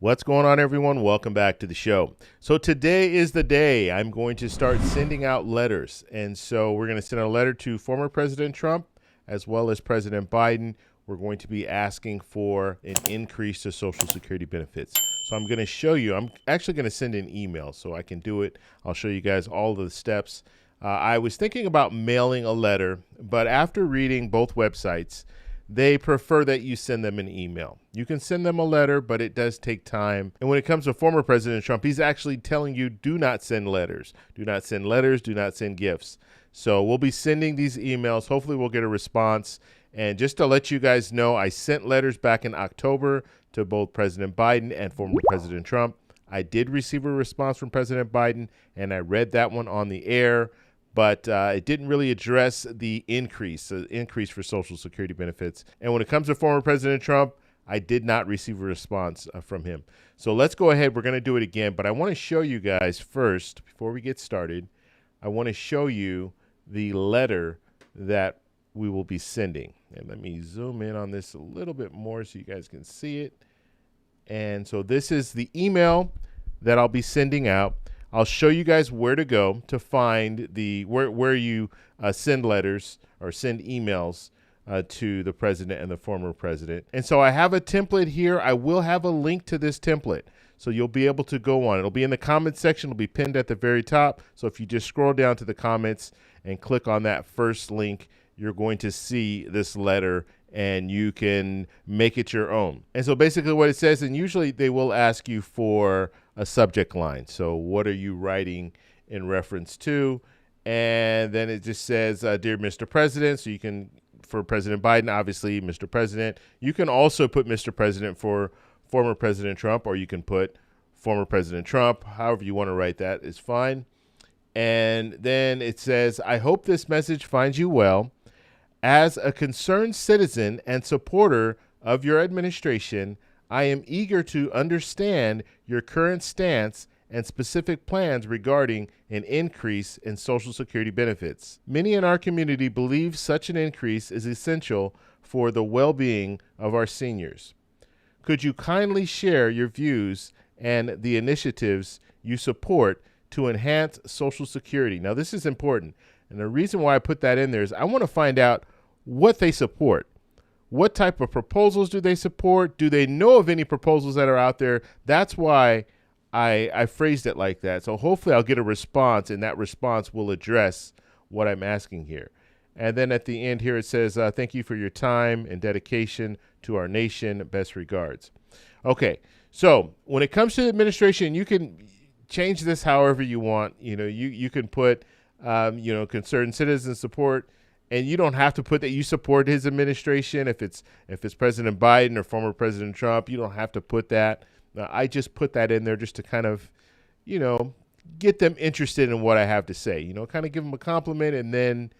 What's going on, everyone? Welcome back to the show. So today is the day I'm going to start sending out letters. And so we're going to send a letter to former President Trump as well as President Biden. We're going to be asking for an increase to Social Security benefits. So I'm going to show you. I'm actually going to send an email so I can do it. I'll show you guys all of the steps. I was thinking about mailing a letter, but after reading both websites, they prefer that you send them an email. You can send them a letter, but it does take time. And when it comes to former President Trump, he's actually telling you, do not send letters. Do not send letters. Do not send gifts. So we'll be sending these emails. Hopefully we'll get a response. And just to let you guys know, I sent letters back in October to both President Biden and former President Trump. I did receive a response from President Biden, and I read that one on the air. But it didn't really address the increase for Social Security benefits. And when it comes to former President Trump, I did not receive a response from him. So let's go ahead. We're going to do it again. But I want to show you guys first, before we get started, I want to show you the letter that we will be sending. And let me zoom in on this a little bit more so you guys can see it. And so this is the email that I'll be sending out. I'll show you guys where to go to find the where you send letters or send emails to the president and the former president. And so I have a template here. I will have a link to this template, so you'll be able to go on. It'll be in the comments section. It'll be pinned at the very top. So if you just scroll down to the comments and click on that first link, you're going to see this letter and you can make it your own. And so basically what it says, and usually they will ask you for a subject line. So what are you writing in reference to? And then it just says, Dear Mr. President. So you can, for President Biden, obviously, Mr. President. You can also put Mr. President for former President Trump, or you can put former President Trump. However you want to write that is fine. And then it says, I hope this message finds you well. As a concerned citizen and supporter of your administration, I am eager to understand your current stance and specific plans regarding an increase in Social Security benefits. Many in our community believe such an increase is essential for the well-being of our seniors. Could you kindly share your views and the initiatives you support to enhance Social Security? Now, this is important. And the reason why I put that in there is I want to find out what they support. What type of proposals do they support? Do they know of any proposals that are out there? That's why I phrased it like that. So hopefully I'll get a response, and that response will address what I'm asking here. And then at the end here it says, thank you for your time and dedication to our nation. Best regards. Okay, so when it comes to the administration, you can change this however you want. You can put, concerned citizen support. And you don't have to put that you support his administration. If it's President Biden or former President Trump, you don't have to put that. I just put that in there just to kind of, get them interested in what I have to say. Kind of give them a compliment and then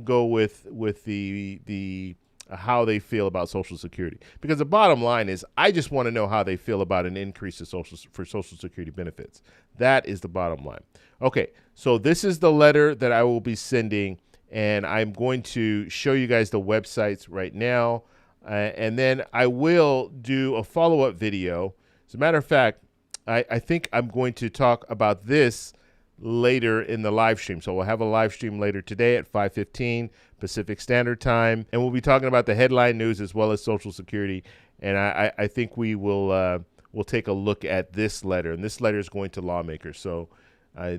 go with the how they feel about Social Security. Because the bottom line is, I just want to know how they feel about an increase in for Social Security benefits. That is the bottom line. Okay, so this is the letter that I will be sending. And I'm going to show you guys the websites right now. And then I will do a follow-up video. As a matter of fact, I think I'm going to talk about this later in the live stream. So we'll have a live stream later today at 5:15 Pacific Standard Time. And we'll be talking about the headline news as well as Social Security. And I think we'll take a look at this letter. And this letter is going to lawmakers. So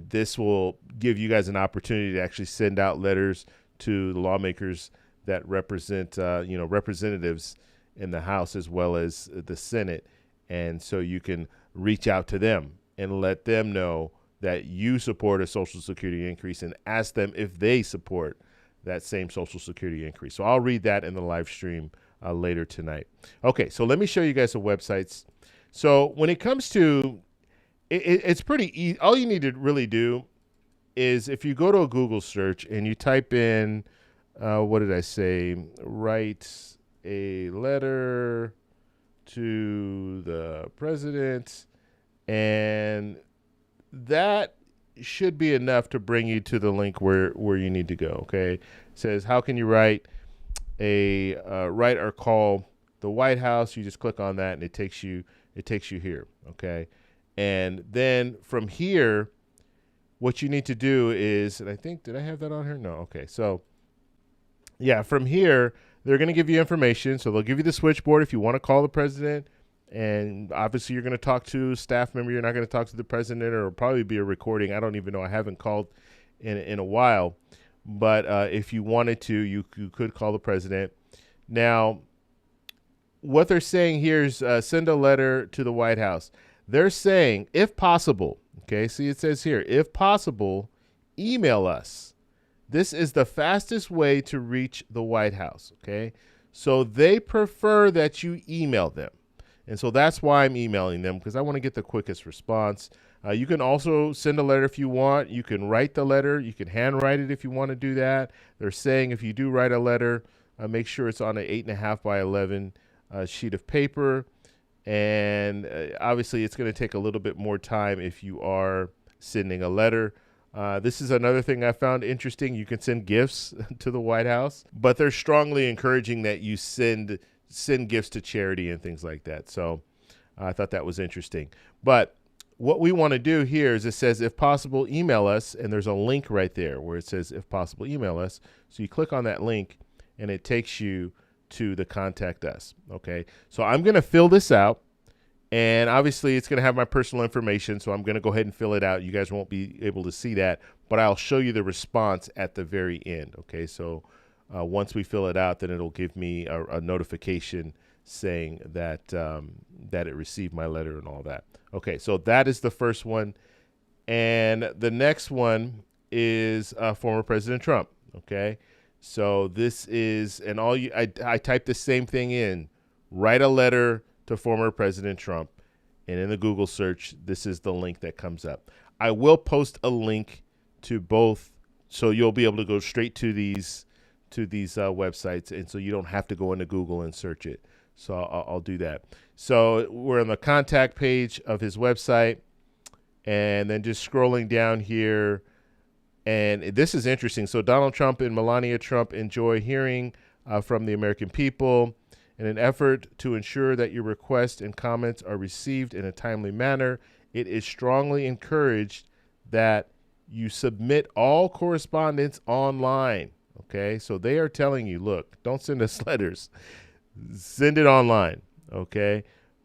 this will give you guys an opportunity to actually send out letters to the lawmakers that represent, representatives in the House as well as the Senate. And so you can reach out to them and let them know that you support a Social Security increase and ask them if they support that same Social Security increase. So I'll read that in the live stream later tonight. Okay, so let me show you guys the websites. So when it comes to it's pretty easy. All you need to really do is if you go to a Google search and you type in, what did I say? Write a letter to the president, and that should be enough to bring you to the link where you need to go. Okay, it says, how can you write or call the White House? You just click on that and it takes you it takes you here, okay? And then from here, what you need to do is, and I think, did I have that on here? No, okay. So, yeah, from here, they're going to give you information. So they'll give you the switchboard if you want to call the president. And obviously, you're going to talk to a staff member. You're not going to talk to the president, or it'll probably be a recording. I don't even know. I haven't called in a while. But if you wanted to, you could call the president. Now, what they're saying here is send a letter to the White House. They're saying, if possible, okay, see it says here, if possible, email us. This is the fastest way to reach the White House, okay? So they prefer that you email them. And so that's why I'm emailing them, because I want to get the quickest response. You can also send a letter if you want. You can write the letter. You can handwrite it if you want to do that. They're saying if you do write a letter, make sure it's on an 8.5 by 11 sheet of paper. And obviously, it's going to take a little bit more time if you are sending a letter. This is another thing I found interesting. You can send gifts to the White House, but they're strongly encouraging that you send gifts to charity and things like that. So I thought that was interesting. But what we want to do here is it says, if possible, email us. And there's a link right there where it says, if possible, email us. So you click on that link and it takes you to the contact us. Okay. So I'm going to fill this out, and obviously it's going to have my personal information. So I'm going to go ahead and fill it out. You guys won't be able to see that, but I'll show you the response at the very end. Okay. So once we fill it out, then it'll give me a notification saying that that it received my letter and all that. Okay, so that is the first one, and the next one is former President Trump. Okay, so this is, and I typed the same thing in. Write a letter to former President Trump, and in the Google search, this is the link that comes up. I will post a link to both, so you'll be able to go straight to these websites, and so you don't have to go into Google and search it. So I'll do that. So we're on the contact page of his website, and then just scrolling down here, and this is interesting. So Donald Trump and Melania Trump enjoy hearing from the American people. In an effort to ensure that your requests and comments are received in a timely manner, it is strongly encouraged that you submit all correspondence online. Okay, so they are telling you, look, don't send us letters. Send it online, okay?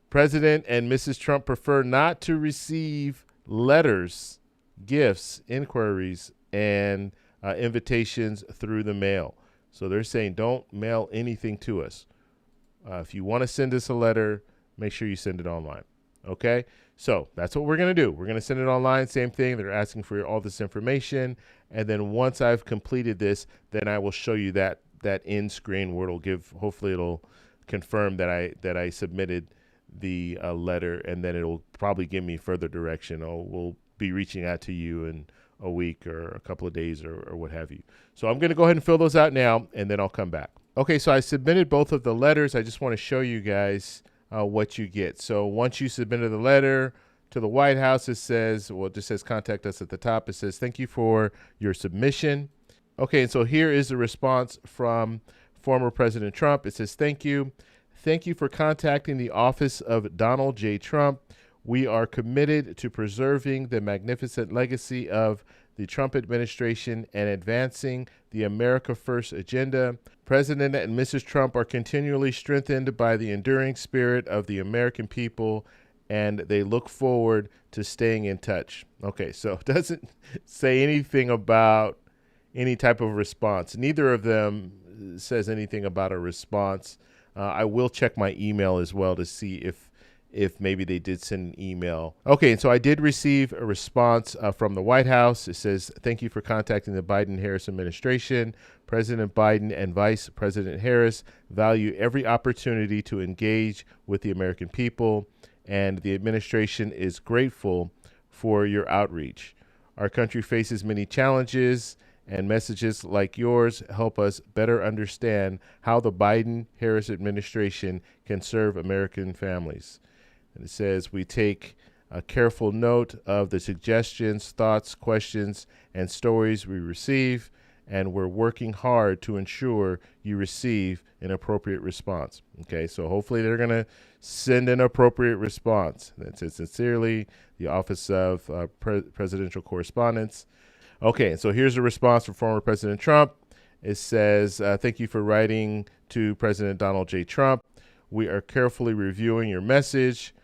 President and Mrs. Trump prefer not to receive letters, gifts, inquiries, and invitations through the mail. So they're saying don't mail anything to us. If you want to send us a letter, make sure you send it online, okay? So that's what we're going to do. We're going to send it online, same thing. They're asking for all this information, and then once I've completed this, then I will show you that end screen where it'll give, hopefully it'll confirm that I submitted the letter, and then it'll probably give me further direction. We'll be reaching out to you in a week or a couple of days or what have you. So I'm going to go ahead and fill those out now, and then I'll come back. Okay, so I submitted both of the letters. I just want to show you guys what you get. So once you submitted the letter to the White House, it says, well, it just says contact us at the top. It says, thank you for your submission. Okay, and so here is the response from former President Trump. It says, thank you. Thank you for contacting the office of Donald J. Trump. We are committed to preserving the magnificent legacy of the Trump administration and advancing the America First agenda. President and Mrs. Trump are continually strengthened by the enduring spirit of the American people, and they look forward to staying in touch. Okay, so it doesn't say anything about any type of response. Neither of them says anything about a response. I will check my email as well to see if maybe they did send an email. Okay, and so I did receive a response from the White House. It says, thank you for contacting the Biden-Harris administration. President Biden and Vice President Harris value every opportunity to engage with the American people, and the administration is grateful for your outreach. Our country faces many challenges, and messages like yours help us better understand how the Biden-Harris administration can serve American families. And it says, we take a careful note of the suggestions, thoughts, questions, and stories we receive, and we're working hard to ensure you receive an appropriate response. Okay, so hopefully they're going to send an appropriate response. That's it. Sincerely, the Office of Presidential Correspondence. Okay, so here's a response from former President Trump. It says, thank you for writing to President Donald J. Trump. We are carefully reviewing your message.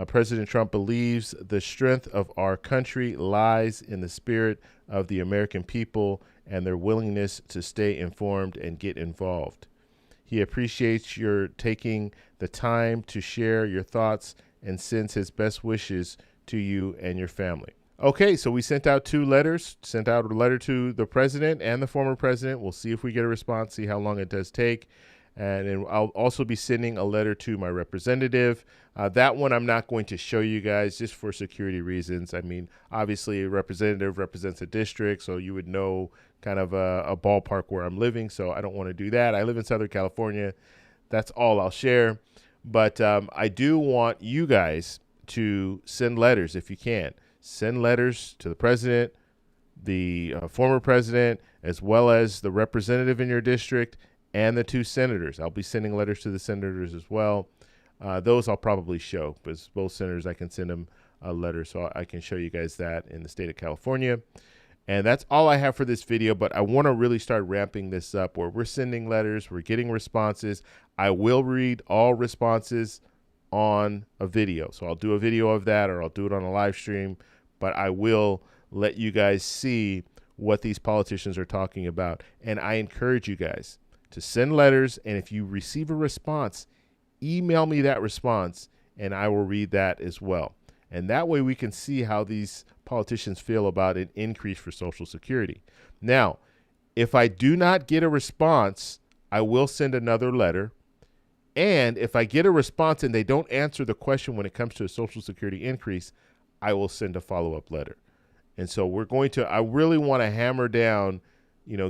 President Trump believes the strength of our country lies in the spirit of the American people and their willingness to stay informed and get involved. He appreciates your taking the time to share your thoughts and sends his best wishes to you and your family. Okay, so we sent out 2 letters, sent out a letter to the president and the former president. We'll see if we get a response, see how long it does take. And I'll also be sending a letter to my representative. That one I'm not going to show you guys just for security reasons. I mean, obviously a representative represents a district, so you would know kind of a ballpark where I'm living. So I don't want to do that. I live in Southern California. That's all I'll share. But I do want you guys to send letters if you can. Send letters to the president, the former president, as well as the representative in your district, and the 2 senators. I'll be sending letters to the senators as well. Those I'll probably show, because both senators, I can send them a letter, so I can show you guys that in the state of California. And that's all I have for this video, but I want to really start ramping this up where we're sending letters, we're getting responses. I will read all responses on a video. So I'll do a video of that, or I'll do it on a live stream, but I will let you guys see what these politicians are talking about. And I encourage you guys to send letters, and if you receive a response, email me that response, and I will read that as well. And that way we can see how these politicians feel about an increase for Social Security. Now, if I do not get a response, I will send another letter. And if I get a response and they don't answer the question when it comes to a Social Security increase, I will send a follow-up letter. And so I really want to hammer down,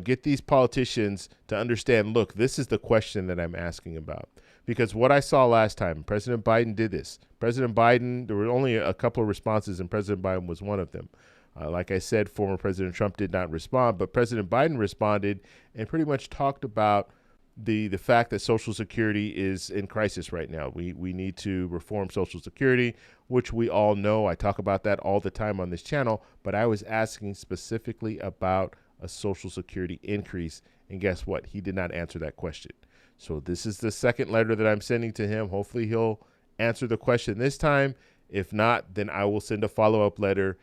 get these politicians to understand, look, this is the question that I'm asking about. Because what I saw last time, President Biden did this. President Biden, there were only a couple of responses, and President Biden was one of them. Like I said, former President Trump did not respond, but President Biden responded and pretty much talked about the fact that Social Security is in crisis right now. We need to reform Social Security, which we all know. I talk about that all the time on this channel, but I was asking specifically about a Social Security increase, and guess what? He did not answer that question. So this is the second letter that I'm sending to him. Hopefully he'll answer the question this time. If not, then I will send a follow-up letter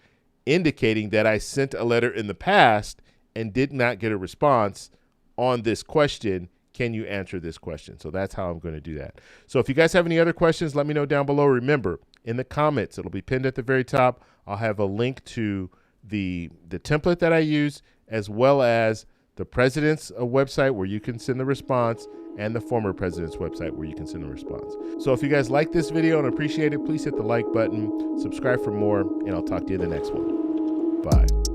indicating that I sent a letter in the past and did not get a response on this question. Can you answer this question? So that's how I'm going to do that. So if you guys have any other questions, let me know down below. Remember, in the comments, it'll be pinned at the very top. I'll have a link to the template that I use, as well as the president's website where you can send the response, and the former president's website where you can send a response. So if you guys like this video and appreciate it, please hit the like button, subscribe for more, and I'll talk to you in the next one. Bye.